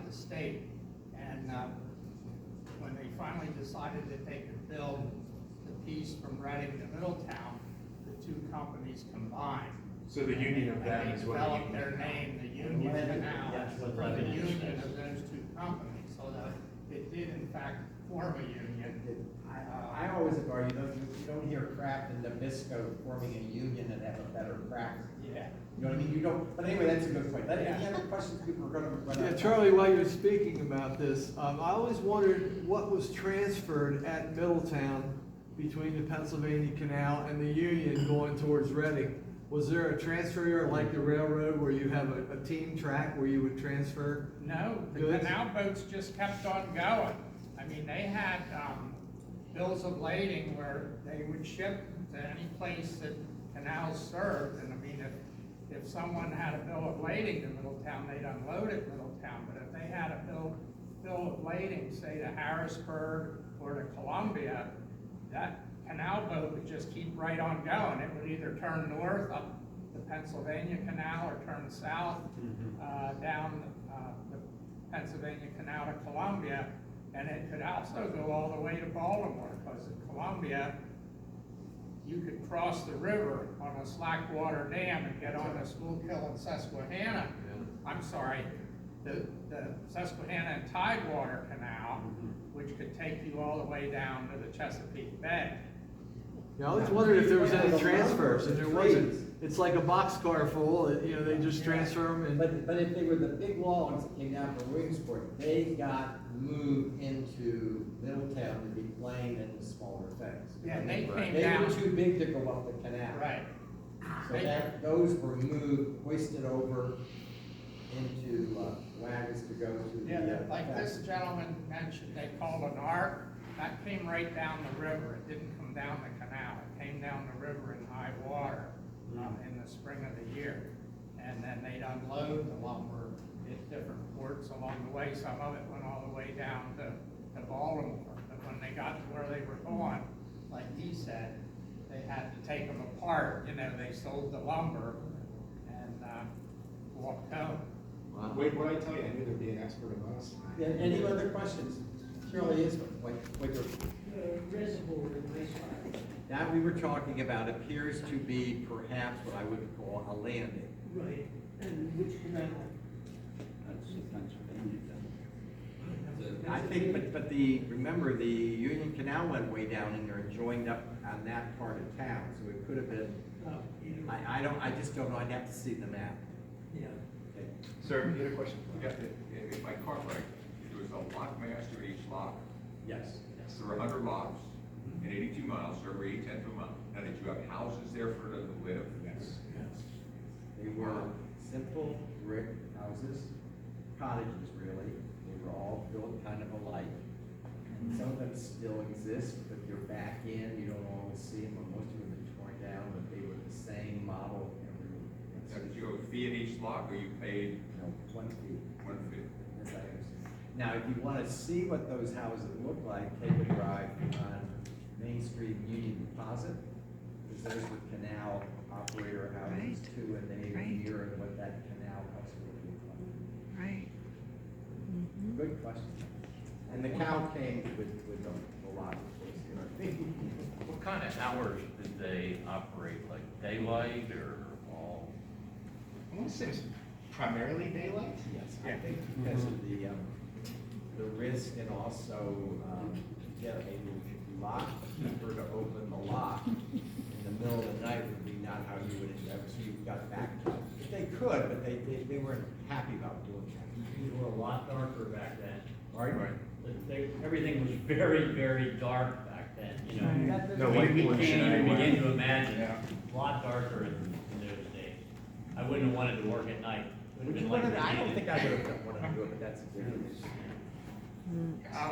the state. And when they finally decided that they could build the piece from Reading to Middletown, the two companies combined. So the union of them is what? They developed their name, the Union Canal, That's what from the Lebanon is. union of those two companies, so that it did in fact form a union. I always have argued, you don't hear Kraft and Nabisco forming a union and have a better practice. Yeah. You know what I mean? You don't, but anyway, that's a good point. Any other questions people are gonna run out Yeah, of Charlie, while you're speaking about this, I always wondered what was transferred at Middletown between the Pennsylvania Canal and the Union going towards Reading. Was there a transfer yard like the railroad where you have a team track where you would transfer? No, the goods? canal boats just kept on going. I mean, they had bills of lading where they would ship to any place that canals served. And I mean, if someone had a bill of lading to Middletown, they'd unload at Middletown. But if they had a bill of lading, say to Harrisburg or to Columbia, that canal boat would just keep right on going. It would either turn north up the Pennsylvania Canal or turn south down the Pennsylvania Canal to Columbia. And it could also go all the way to Baltimore, because at Columbia, you could cross the river on a slackwater dam and get on the Schuylkill and Susquehanna. I'm sorry, the Susquehanna and Tidewater Canal, which could take you all the way down to the Chesapeake Bay. Yeah, I always wondered if there was any transfers, and there wasn't. It's like a boxcar full, you know, they just transfer them and. But if they were the big logs that came down from Williamsport, they got moved into Middletown to be planed into smaller things. Yeah, they came They down. were too big to go up the canal. Right. So those were moved, hoisted over into wagons to go to the. Yeah, like this gentleman mentioned, they called an arc, that came right down the river. It didn't come down the canal. It came down the river in high water in the spring of the year. And then they'd unload the lumber at different ports along the way. Some of it went all the way down to Baltimore. But when they got to where they were going, like he said, they had to take them apart. You know, they sold the lumber and walked home. Wow. Wait, what I tell you, I knew there'd be an expert of us. Yeah, any other questions? Surely is one. Reservoir and wastewater. That we were talking about appears to be perhaps what I would call a landing. Right, and which canal? That's Pennsylvania. I think, but remember, the Union Canal went way down in there and joined up on that part of town, so it could have been, I just don't know, I'd have to see the map. Yeah. Okay. Sir, you had a question? If my caught right, there was a lock master at each lock. Yes. There were 100 locks in 82 miles, so every 8/10 of a mile. Now, did you have houses there for them to live? Yes. They were simple brick houses, cottages really. They were all built kind of alike. And some of them still exist, but you're back in, you don't always see them, or most of them have been torn down, but they were the same model. Now, did you have a fee in each lock, or you paid No, 1 fee. 1 fee? As I understand. Now, if you want to see what those houses look like, take a drive on Main Street Union Deposit, because there's the canal operator houses too, and they mirror what that canal house would look like. Right. Good question. And the cow came with a lot, of course, you know. What kind of hours did they operate, like daylight or all? I want to say it's primarily daylight. Yes, I think because of the risk and also, get a lock keeper to open the lock in the middle of the night would be not how you would ever, so you got back to it. They could, but they weren't happy about doing that. Things were a lot darker back then. Right? Everything was very, very dark back then, you know. No We light can't pollution even anymore. begin to imagine, Yeah. a lot darker in those days. I wouldn't have wanted to work at night. Would have Would you been want like to, I don't Virginia. think I would have wanted to do it, but that's a different issue.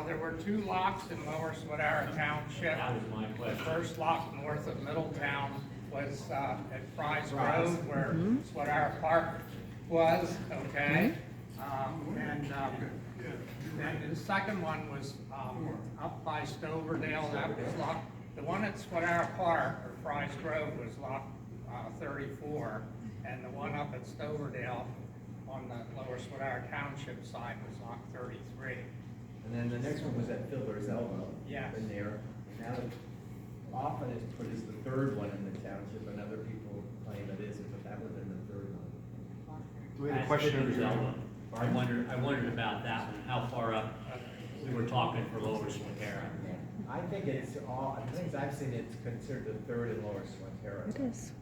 There were two locks in Lower Swatara Township. That was my The question. first lock north of Middletown was at Fry's Road, where Swatara Park was, okay? And the second one was up by Stoverdale, that was lock. The one at Swatara Park, or Fry's Grove, was lock 34, and the one up at Stoverdale on the Lower Swatara Township side was Lock 33. And then the next one was at Fiddler's Elbow. Yes. Been there. And now that often it's put as the third one in the township, and other people claim it isn't, but that would have been the third one. Do we have a That's question over Fiddler's here? Elbow. I wondered about that one, how far up we were talking for Lower Swatara. I think it's all, the things I've seen, it's considered the third in Lower Swatara. It is.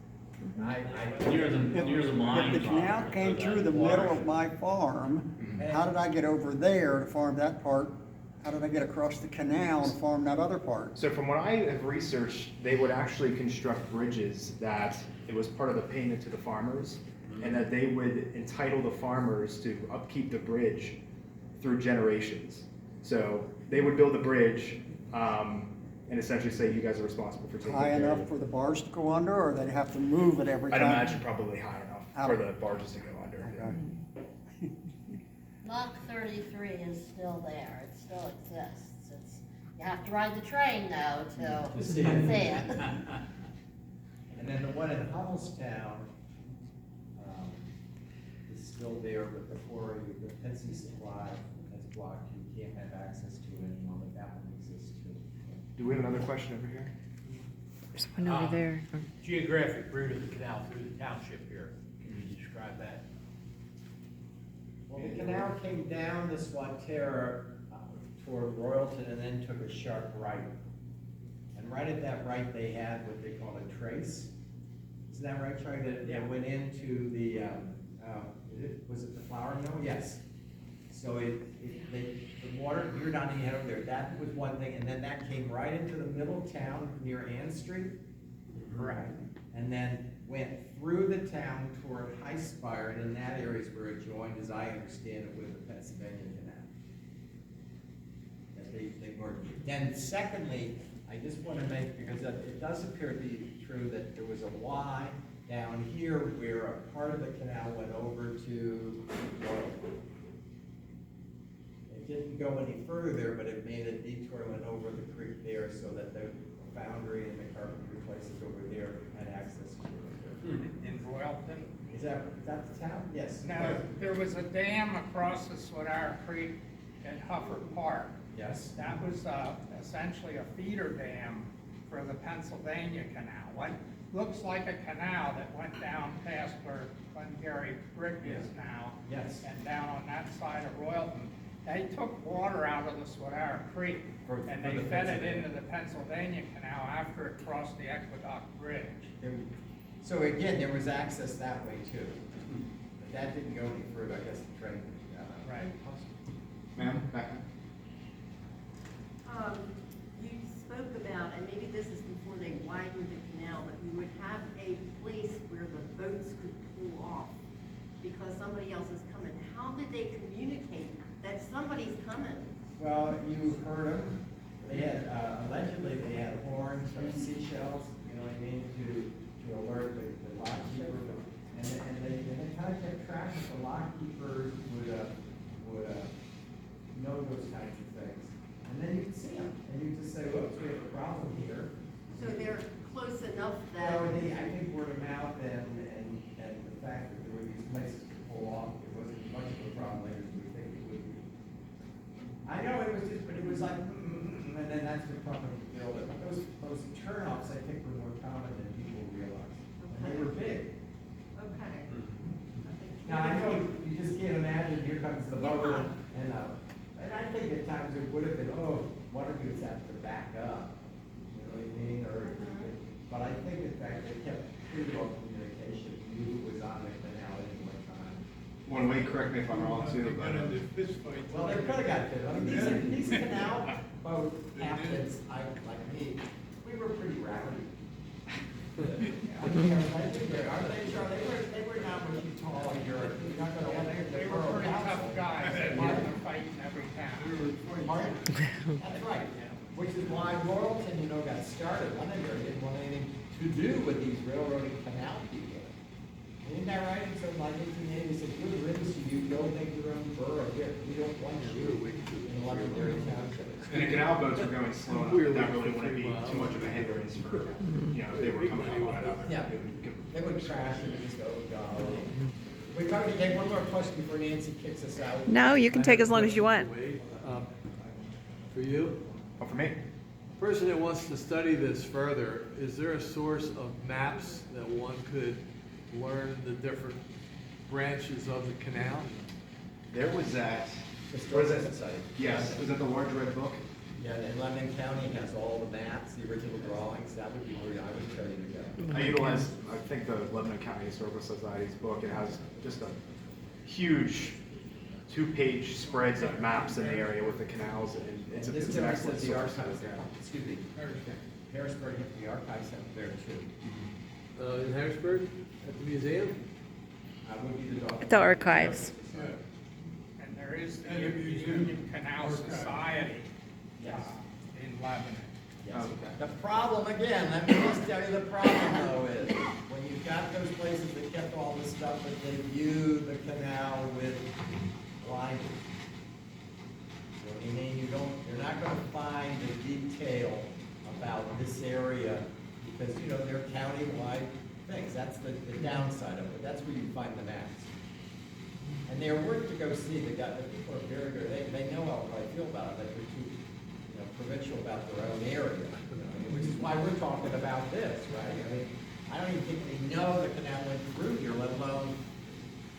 Near the mine. If the canal came through the middle of my farm, how did I get over there to farm that part? How did I get across the canal and farm that other part? So from what I have researched, they would actually construct bridges that it was part of the payment to the farmers, and that they would entitle the farmers to upkeep the bridge through generations. So they would build the bridge, and essentially say you guys are responsible for taking High care of enough it. for the bars to go under, or they'd have to move it every I'd time? imagine probably high enough for the barges to go under. Okay. Lock 33 is still there, it still exists. It's, you have to ride the train though to To see see it. it. And then the one in Hummelstown, is still there, but the quarry, the Petsy Supply, that's blocked, you can't have access to it anymore, but that one exists too. Do we have another question over here? There's one over there. Geographic route of the canal through the township here, can you describe that? Well, the canal came down the Swatara toward Royalton and then took a sharp right. And right at that right, they had what they call a trace. Isn't that right, Charlie? That went into the, was it the flour mill? Yes. So the water, you're not even head over there, that was one thing, and then that came right into the middle of town near Ann Street. Correct. And then went through the town toward High Spire, and in that area is where it joined, as I understand it, with the Pennsylvania Canal. That they merged. Then secondly, I just want to make, because it does appear to be true that there was a Y down here where a part of the canal went over to Royalton. It didn't go any further, but it made a detour, went over the creek there so that the foundry and the carpentry places over there had access to it. In Royalton. Is that the town? Yes. No, there was a dam across the Swatara Creek at Huffer Park. Yes. That was essentially a feeder dam for the Pennsylvania Canal. What looks like a canal that went down past where Glengarry Brick is now. Yes. And down on that side of Royalton. They took water out of the Swatara Creek and they fed it into the Pennsylvania Canal after it crossed the Aqueduct Bridge. So again, there was access that way too. But that didn't go any further, I guess the train. Right. Ma'am, back. You spoke about, and maybe this is before they widened the canal, but you would have a place where the boats could pull off because somebody else is coming. How did they communicate that somebody's coming? Well, you heard them. They had, allegedly, they had horns from seashells, you know what I mean, to alert the lockkeeper. And they kind of kept track of the lockkeepers would know those kinds of things. And then you'd see them, and you'd just say, whoops, we have a problem here. So they're close enough that. Well, I think word of mouth and the fact that there were these places to pull off, it wasn't much of a problem later as we think it would be. I know it was just, but it was like, and then that's the problem to build it. But those turnoffs, I think, were more common than people realized. And they were big. Okay. Now, I know you just can't imagine, here comes the boat, and I think at times it would have been, water dudes have to back up, you know what I mean, but I think in fact they kept pretty well communication, knew it was on the canal at any one time. One way, correct me if I'm wrong too, but Well, they could have got to, I mean, these canal boat captains, like me, we were pretty rowdy. I think they were not what you call your, you're not gonna. They were pretty tough guys. They wanted to fight in every town. That's right, which is why Royalton, got started. Londonderry didn't want anything to do with these railroading canal people. Isn't that right? And so by 1880, they said, good riddance to you, go make your own borough here. We don't want you in Londonderry Township. and the canal boats were going slow enough that really wouldn't be too much of a hindrance for, if they were coming up on it. Yeah, they would crash and just go, golly. We probably take one more question before Nancy kicks us out. No, you can I take have as a long as you question want. for Wade. For you? Oh, for me? Person that wants to study this further, is there a source of maps that one could learn the different branches of the canal? There was that, Historical Society. yes, was that the large red book? Yeah, and London County has all the maps, the original drawings, that would be where I would tell you to go. I utilized, I think, the Lebanon County Historical Society's book. It has just a huge two-page spreads of maps in the area with the canals, and it's And this it's an difference excellent that the source. archives there, excuse me, Harrisburg, the archives have there too. In Harrisburg, at the museum? I would be the dog. The archives. And there is the Union Canal Society Yes. in Lebanon. Yes. The problem, again, let me just tell you the problem though is, when you've got those places that kept all this stuff, but they viewed the canal with blinders. You know what I mean? You're not gonna find the detail about this area, because, you know, they're county-wide things, that's the downside of it, that's where you find the maps. And they're worth to go see, the people are very good, they know how I feel about it, that they're too, you know, provincial about their own area, you know, which is why we're talking about this, right? I mean, I don't even think they know the canal went through here, let alone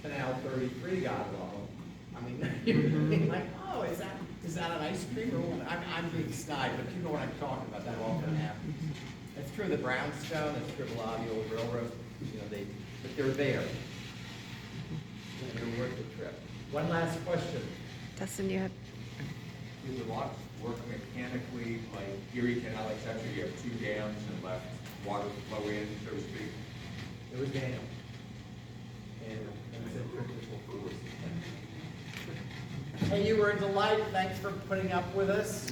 Canal 33, God love them. I mean, you're like, oh, is that an ice cream or what? I'm being snide, but you know what I'm talking about, that often happens. It's true, the brownstone, it's true, a lot of the old railroads, you know, but they're there. And they're worth the trip. One last question. Dustin, you have, Do the locks work mechanically like Erie Canal, except you have two dams and left water flow in, so to speak? It was Daniel. Daniel. And it's a principal force. Hey, you were a delight. Thanks for putting up with us.